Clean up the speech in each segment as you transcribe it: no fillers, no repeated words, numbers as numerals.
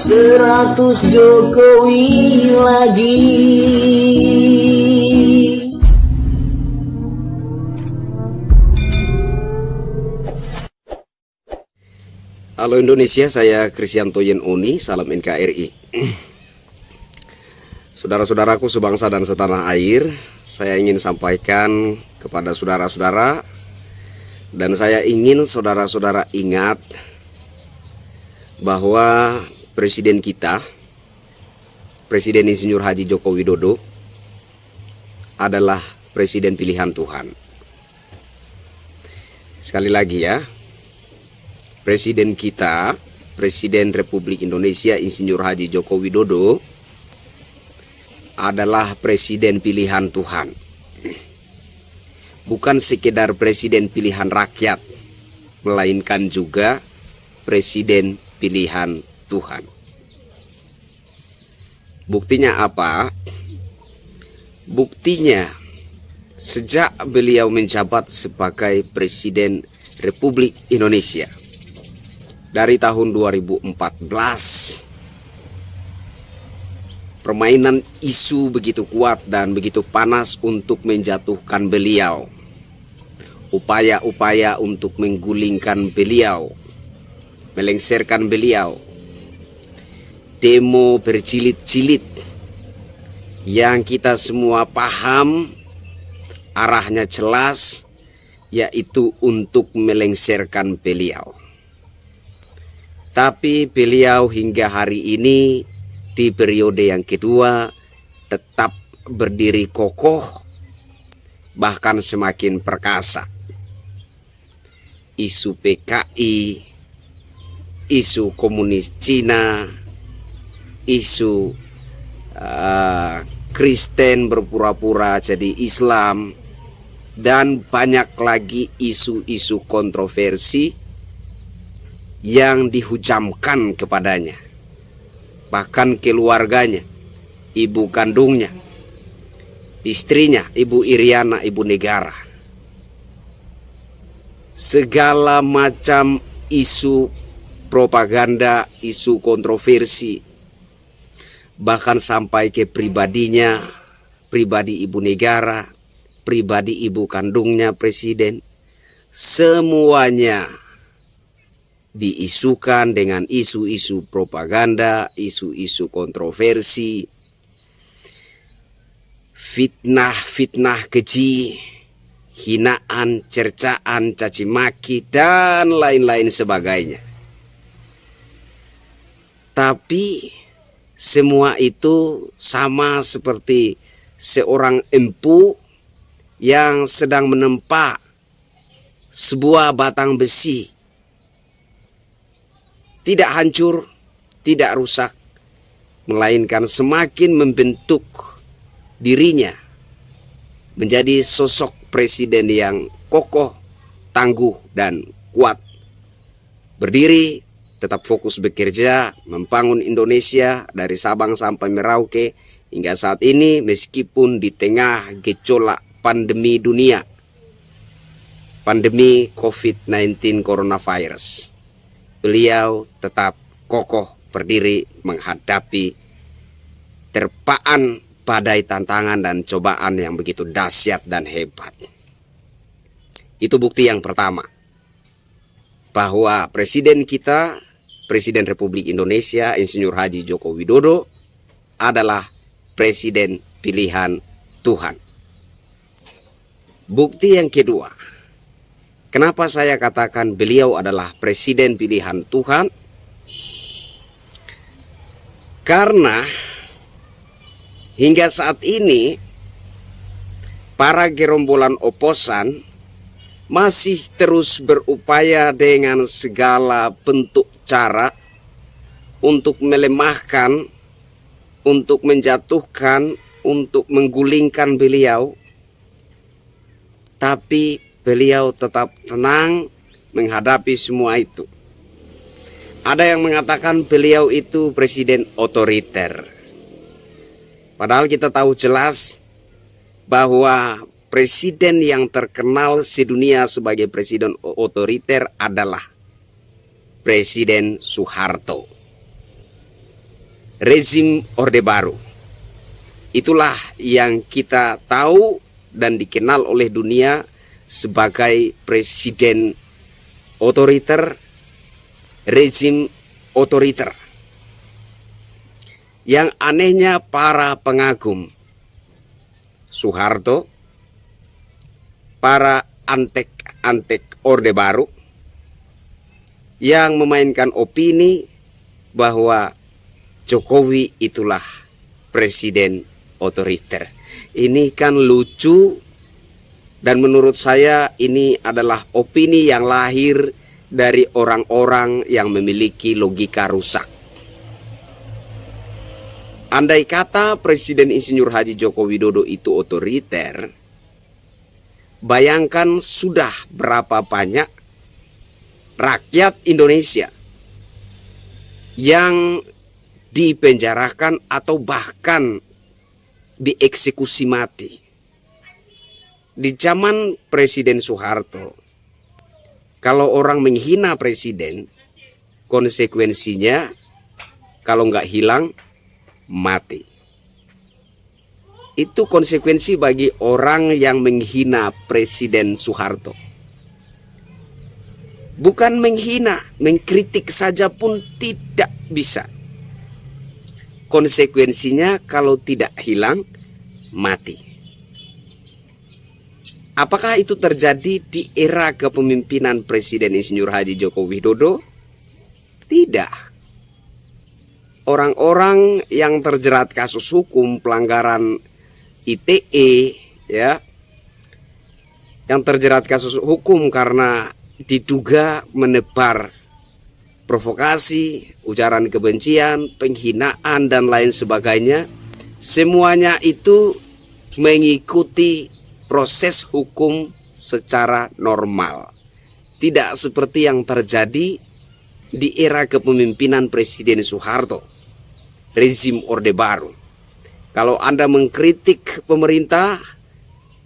100 Jokowi lagi. Halo Indonesia, saya Kristianto Yen Uni, salam NKRI. Saudara-saudaraku sebangsa dan setanah air, saya ingin sampaikan kepada saudara-saudara, dan saya ingin saudara-saudara ingat bahwa Presiden kita, Presiden Insinyur Haji Joko Widodo, adalah Presiden pilihan Tuhan. Sekali lagi ya, Presiden kita, Presiden Republik Indonesia Insinyur Haji Joko Widodo, adalah Presiden pilihan Tuhan. Bukan sekedar Presiden pilihan rakyat, melainkan juga Presiden pilihan Tuhan. Buktinya apa? Buktinya sejak beliau menjabat sebagai Presiden Republik Indonesia dari tahun 2014, permainan isu begitu kuat dan begitu panas untuk menjatuhkan beliau. Upaya-upaya untuk menggulingkan beliau, melengsarkan beliau, demo berjilid-jilid yang kita semua paham arahnya jelas, yaitu untuk melengsarkan beliau. Tapi beliau hingga hari ini di periode yang kedua tetap berdiri kokoh, bahkan semakin perkasa. Isu PKI, isu komunis Cina, isu Kristen berpura-pura jadi Islam, dan banyak lagi isu-isu kontroversi yang dihujamkan kepadanya, bahkan keluarganya, ibu kandungnya, istrinya, Ibu Iriana, ibu negara. Segala macam isu propaganda, isu kontroversi, bahkan sampai ke pribadinya, pribadi ibu negara, pribadi ibu kandungnya presiden, semuanya diisukan dengan isu-isu propaganda, isu-isu kontroversi, fitnah-fitnah keji, hinaan, cercaan, caci maki, dan lain-lain sebagainya. Tapi semua itu sama seperti seorang empu yang sedang menempa sebuah batang besi. Tidak hancur, tidak rusak, melainkan semakin membentuk dirinya menjadi sosok presiden yang kokoh, tangguh, dan kuat. Berdiri, tetap fokus bekerja, membangun Indonesia dari Sabang sampai Merauke hingga saat ini, meskipun di tengah gejolak pandemi dunia, pandemi COVID-19 coronavirus. Beliau tetap kokoh berdiri menghadapi terpaan badai tantangan dan cobaan yang begitu dahsyat dan hebat. Itu bukti yang pertama, bahwa presiden kita, Presiden Republik Indonesia Insinyur Haji Joko Widodo, adalah presiden pilihan Tuhan. Bukti yang kedua, kenapa saya katakan beliau adalah presiden pilihan Tuhan? Karena hingga saat ini para gerombolan oposan masih terus berupaya dengan segala bentuk cara untuk melemahkan, untuk menjatuhkan, untuk menggulingkan beliau. Tapi beliau tetap tenang menghadapi semua itu. Ada yang mengatakan beliau itu presiden otoriter. Padahal kita tahu jelas bahwa presiden yang terkenal sedunia sebagai presiden otoriter adalah Presiden Soeharto. rezim Orde Baru. Itulah yang kita tahu dan dikenal oleh dunia sebagai presiden otoriter, rezim otoriter. Yang anehnya para pengagum Soeharto, para antek-antek Orde Baru yang memainkan opini bahwa Jokowi itulah presiden otoriter. Ini kan lucu, dan menurut saya ini adalah opini yang lahir dari orang-orang yang memiliki logika rusak. Andai kata Presiden Insinyur Haji Joko Widodo itu otoriter, bayangkan sudah berapa banyak rakyat Indonesia yang dipenjarakan atau bahkan dieksekusi mati. Di zaman Presiden Soeharto, kalau orang menghina presiden, konsekuensinya kalau nggak hilang, mati. Itu konsekuensi bagi orang yang menghina Presiden Soeharto. Bukan menghina, mengkritik saja pun tidak bisa. Konsekuensinya kalau tidak hilang, mati. Apakah itu terjadi di era kepemimpinan Presiden Insinyur Haji Joko Widodo? Tidak. Orang-orang yang terjerat kasus hukum pelanggaran ITE, ya, yang terjerat kasus hukum karena diduga menebar provokasi, ujaran kebencian, penghinaan dan lain sebagainya, semuanya itu mengikuti proses hukum secara normal. Tidak seperti yang terjadi di era kepemimpinan Presiden Soeharto, rezim Orde Baru. Kalau Anda mengkritik pemerintah,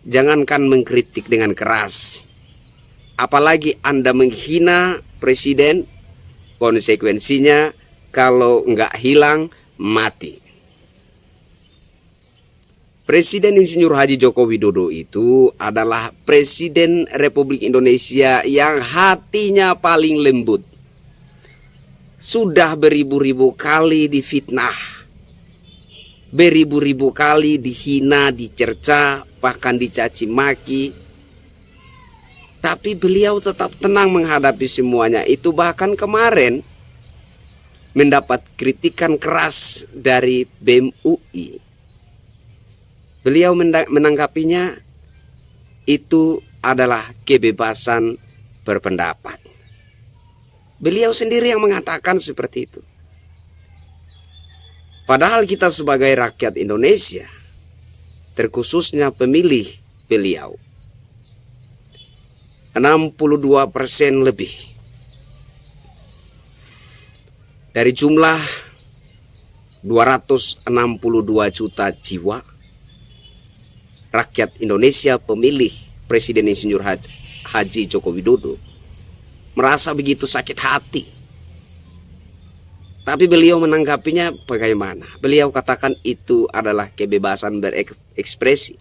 jangankan mengkritik dengan keras, apalagi Anda menghina presiden, konsekuensinya kalau nggak hilang, mati. Presiden Insinyur Haji Joko Widodo itu adalah Presiden Republik Indonesia yang hatinya paling lembut. Sudah beribu-ribu kali difitnah, beribu-ribu kali dihina, dicerca, bahkan dicaci maki. Tapi beliau tetap tenang menghadapi semuanya itu. Bahkan kemarin mendapat kritikan keras dari BEM UI. Beliau menanggapinya itu adalah kebebasan berpendapat. Beliau sendiri yang mengatakan seperti itu. Padahal kita sebagai rakyat Indonesia, terkhususnya pemilih beliau, 62% lebih dari jumlah 262 juta jiwa rakyat Indonesia pemilih Presiden Insinyur Haji Joko Widodo merasa begitu sakit hati. Tapi beliau menanggapinya bagaimana? Beliau katakan itu adalah kebebasan berekspresi,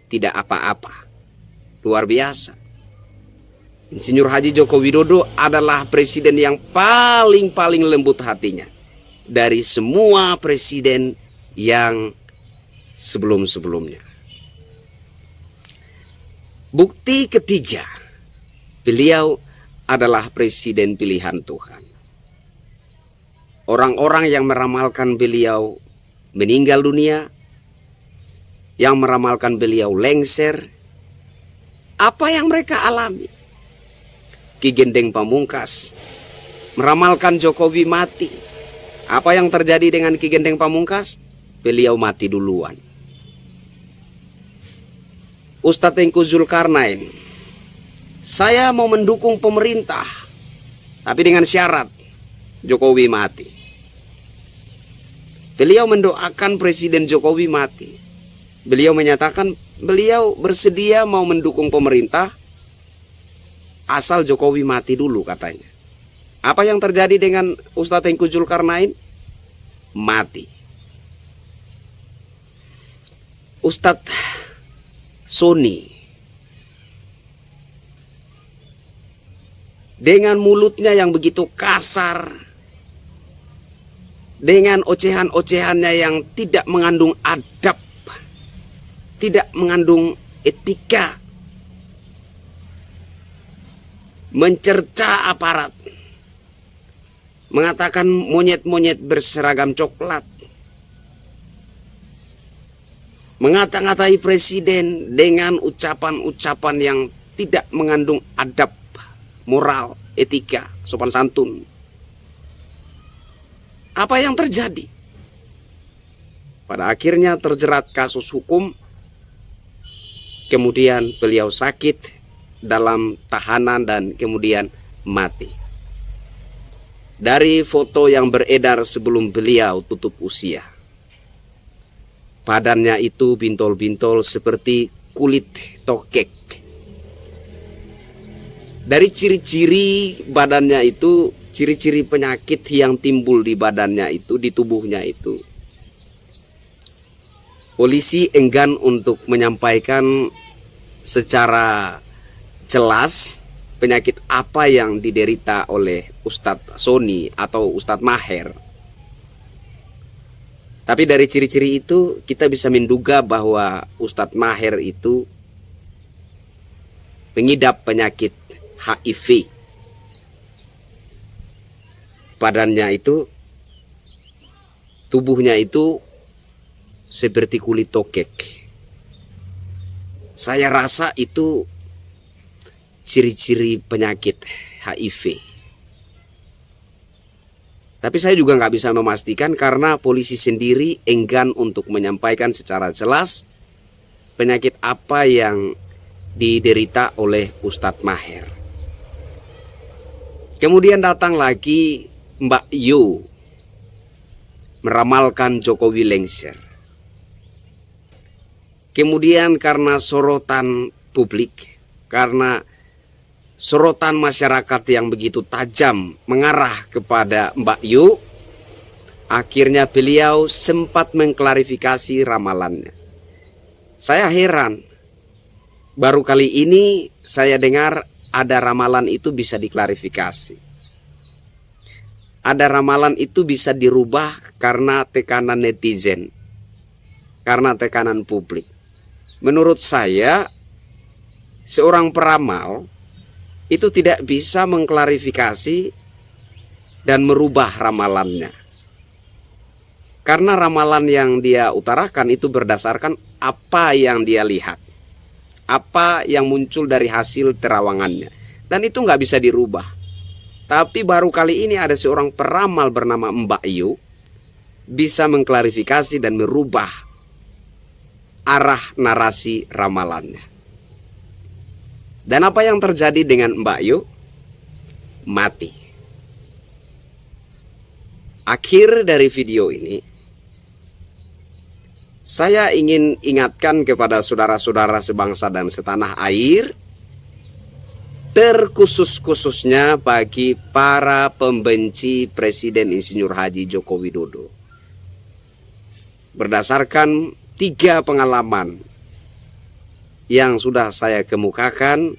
tidak apa-apa. Luar biasa. Insinyur Haji Joko Widodo adalah presiden yang paling lembut hatinya dari semua presiden yang sebelum-sebelumnya. Bukti ketiga, beliau adalah presiden pilihan Tuhan. Orang-orang yang meramalkan beliau meninggal dunia, yang meramalkan beliau lengser, apa yang mereka alami? Ki Gendeng Pamungkas meramalkan Jokowi mati. Apa yang terjadi dengan Ki Gendeng Pamungkas? Beliau mati duluan. Ustadz Tengku Zulkarnain, saya mau mendukung pemerintah, tapi dengan syarat Jokowi mati. Beliau mendoakan Presiden Jokowi mati. Beliau menyatakan beliau bersedia mau mendukung pemerintah asal Jokowi mati dulu katanya. Apa yang terjadi dengan Ustadz Tengku Zulkarnain? mati. Ustadz Sony dengan mulutnya yang begitu kasar, dengan ocehan-ocehannya yang tidak mengandung adab, tidak mengandung etika, mencerca aparat, mengatakan monyet-monyet berseragam coklat, mengata-ngatai presiden dengan ucapan-ucapan yang tidak mengandung adab, moral, etika, sopan santun. Apa yang terjadi? Pada akhirnya terjerat kasus hukum, kemudian beliau sakit dalam tahanan dan kemudian mati. Dari foto yang beredar sebelum beliau tutup usia, badannya itu bintol-bintol seperti kulit tokek. Dari ciri-ciri badannya itu, ciri-ciri penyakit yang timbul di badannya itu, di tubuhnya itu, polisi enggan untuk menyampaikan secara jelas penyakit apa yang diderita oleh Ustadz Sony atau Ustadz Maher. Tapi dari ciri-ciri itu kita bisa menduga bahwa Ustadz Maher itu mengidap penyakit HIV. Badannya itu, tubuhnya itu seperti kulit tokek. Saya rasa itu ciri-ciri penyakit HIV. Tapi saya juga nggak bisa memastikan karena polisi sendiri enggan untuk menyampaikan secara jelas penyakit apa yang diderita oleh Ustadz Maher. Kemudian datang lagi Mbak Yu meramalkan Jokowi lengser. Kemudian karena sorotan publik, karena sorotan masyarakat yang begitu tajam mengarah kepada Mbak Yu, akhirnya beliau sempat mengklarifikasi ramalannya. Saya heran, baru kali ini saya dengar ada ramalan itu bisa diklarifikasi. Ada ramalan itu bisa dirubah karena tekanan netizen, karena tekanan publik. Menurut saya, seorang peramal itu tidak bisa mengklarifikasi dan merubah ramalannya. Karena ramalan yang dia utarakan itu berdasarkan apa yang dia lihat, apa yang muncul dari hasil terawangannya, dan itu nggak bisa dirubah. Tapi baru kali ini ada seorang peramal bernama Mbak Yu bisa mengklarifikasi dan merubah arah narasi ramalannya. Dan apa yang terjadi dengan Mbak Yu? Mati. Akhir dari video ini, saya ingin ingatkan kepada saudara-saudara sebangsa dan setanah air, terkhusus-khususnya bagi para pembenci Presiden Insinyur Haji Joko Widodo. Berdasarkan 3 pengalaman yang sudah saya kemukakan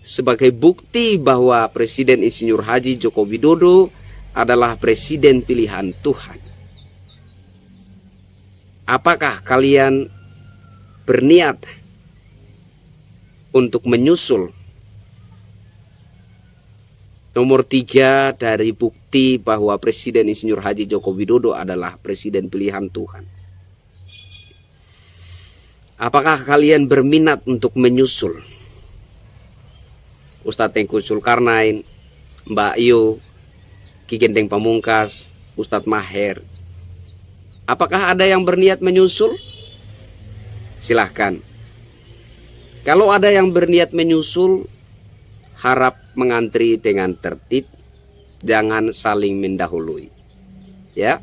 sebagai bukti bahwa Presiden Insinyur Haji Joko Widodo adalah presiden pilihan Tuhan. Apakah kalian berniat untuk menyusul nomor 3 dari bukti bahwa Presiden Insinyur Haji Joko Widodo adalah presiden pilihan Tuhan? Apakah kalian berminat untuk menyusul Ustadz Tengku Zulkarnain, Mbak Yu, Ki Genting Pamungkas, Ustadz Maher? Apakah ada yang berniat menyusul? Silahkan. Kalau ada yang berniat menyusul, harap mengantri dengan tertib, jangan saling mendahului. Ya,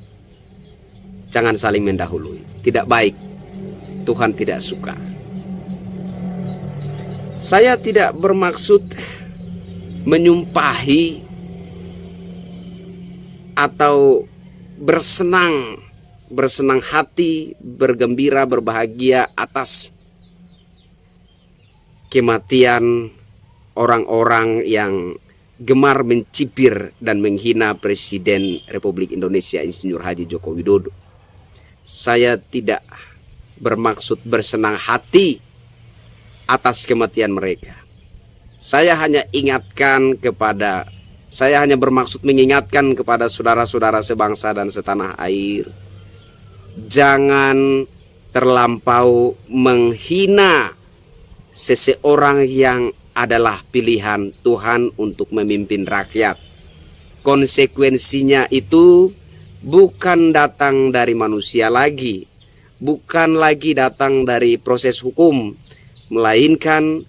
jangan saling mendahului. Tidak baik. Tuhan tidak suka. Saya tidak bermaksud menyumpahi atau bersenang hati, bergembira, berbahagia atas kematian orang-orang yang gemar mencibir dan menghina Presiden Republik Indonesia Insinyur Haji Joko Widodo. Saya tidak bermaksud bersenang hati atas kematian mereka. Saya hanya bermaksud mengingatkan kepada saudara-saudara sebangsa dan setanah air, jangan terlampau menghina seseorang yang adalah pilihan Tuhan untuk memimpin rakyat. Konsekuensinya itu bukan datang dari manusia lagi, bukan lagi datang dari proses hukum, melainkan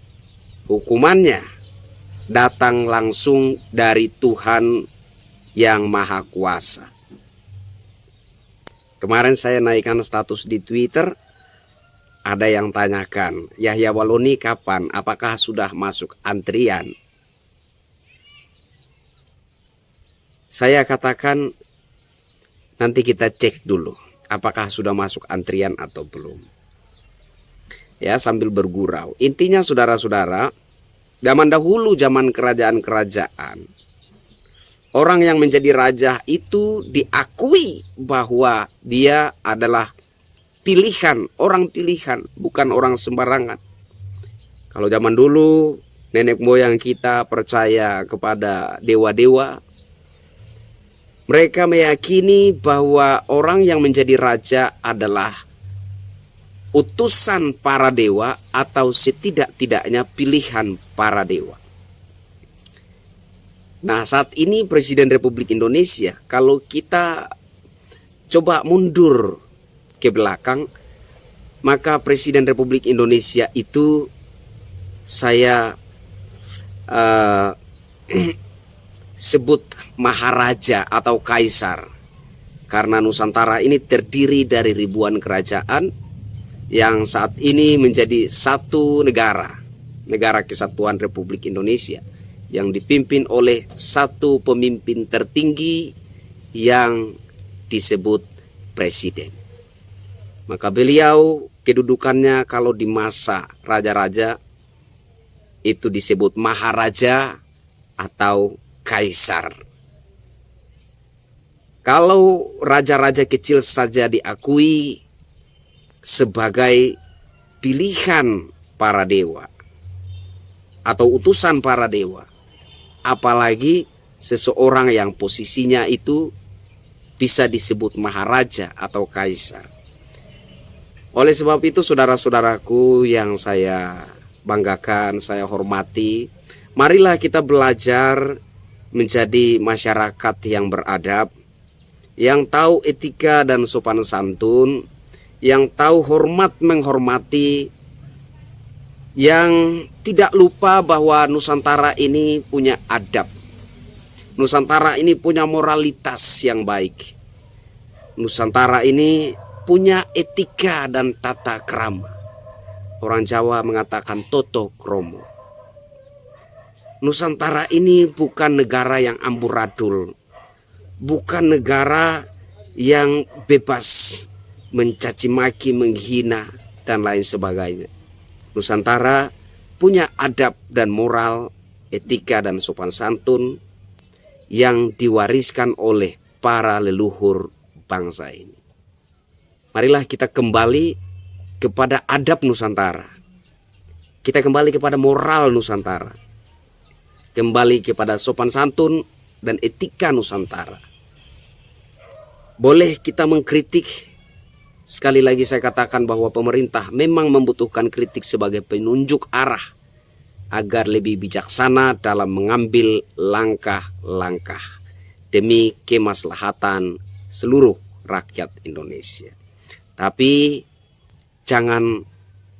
hukumannya datang langsung dari Tuhan yang Maha Kuasa. Kemarin saya naikkan status di Twitter, ada yang tanyakan, Yahya Waloni kapan? Apakah sudah masuk antrian? Saya katakan nanti kita cek dulu apakah sudah masuk antrian atau belum. Ya, sambil bergurau. Intinya saudara-saudara, zaman dahulu, zaman kerajaan-kerajaan, orang yang menjadi raja itu diakui bahwa dia adalah pilihan, orang pilihan, bukan orang sembarangan. Kalau zaman dulu nenek moyang kita percaya kepada dewa-dewa, mereka meyakini bahwa orang yang menjadi raja adalah utusan para dewa atau setidak-tidaknya pilihan para dewa. Nah, saat ini Presiden Republik Indonesia, kalau kita coba mundur ke belakang, maka Presiden Republik Indonesia itu saya sebut maharaja atau kaisar, karena Nusantara ini terdiri dari ribuan kerajaan yang saat ini menjadi satu negara kesatuan Republik Indonesia yang dipimpin oleh satu pemimpin tertinggi yang disebut presiden. Maka beliau kedudukannya kalau di masa raja-raja itu disebut maharaja atau kaisar. Kalau raja-raja kecil saja diakui sebagai pilihan para dewa atau utusan para dewa, apalagi seseorang yang posisinya itu bisa disebut maharaja atau kaisar. Oleh sebab itu saudara-saudaraku yang saya banggakan, saya hormati, marilah kita belajar menjadi masyarakat yang beradab, yang tahu etika dan sopan santun, yang tahu hormat menghormati, yang tidak lupa bahwa Nusantara ini punya adab. Nusantara ini punya moralitas yang baik. Nusantara ini punya etika dan tata krama. Orang Jawa mengatakan toto kromo. Nusantara ini bukan negara yang amburadul, bukan negara yang bebas mencaci maki, menghina dan lain sebagainya. Nusantara punya adab dan moral, etika dan sopan santun yang diwariskan oleh para leluhur bangsa ini. Marilah kita kembali kepada adab Nusantara. Kita kembali kepada moral Nusantara. Kembali kepada sopan santun dan etika Nusantara. Boleh kita mengkritik. Sekali lagi saya katakan bahwa pemerintah memang membutuhkan kritik sebagai penunjuk arah agar lebih bijaksana dalam mengambil langkah-langkah demi kemaslahatan seluruh rakyat Indonesia. Tapi jangan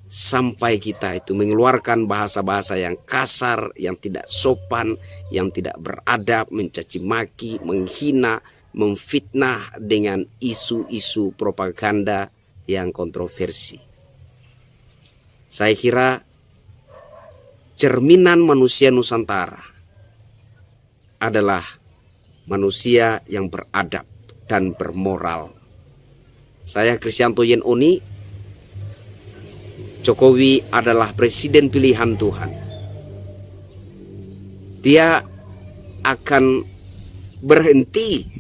sampai kita itu mengeluarkan bahasa-bahasa yang kasar, yang tidak sopan, yang tidak beradab, mencaci maki, menghina, memfitnah dengan isu-isu propaganda yang kontroversi. Saya kira cerminan manusia Nusantara adalah manusia yang beradab, dan bermoral. Saya Kristianto Yen Oni, Jokowi adalah presiden pilihan Tuhan. Dia akan berhenti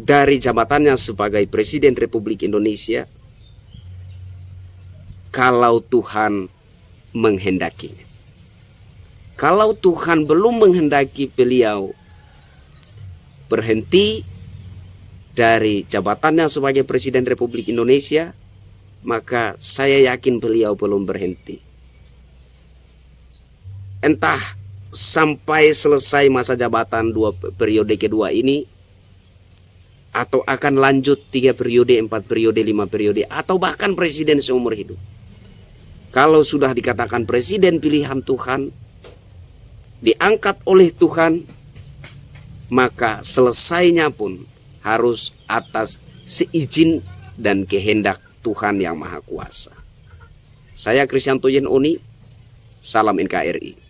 dari jabatannya sebagai Presiden Republik Indonesia kalau Tuhan menghendakinya. Kalau Tuhan belum menghendaki beliau berhenti dari jabatannya sebagai Presiden Republik Indonesia, maka saya yakin beliau belum berhenti. Entah sampai selesai masa jabatan periode kedua ini, atau akan lanjut 3 periode, 4 periode, 5 periode, atau bahkan presiden seumur hidup. Kalau sudah dikatakan presiden pilihan Tuhan, diangkat oleh Tuhan, maka selesainya pun harus atas seizin dan kehendak Tuhan yang Maha Kuasa. Saya Kristianto Yen Oni, salam NKRI.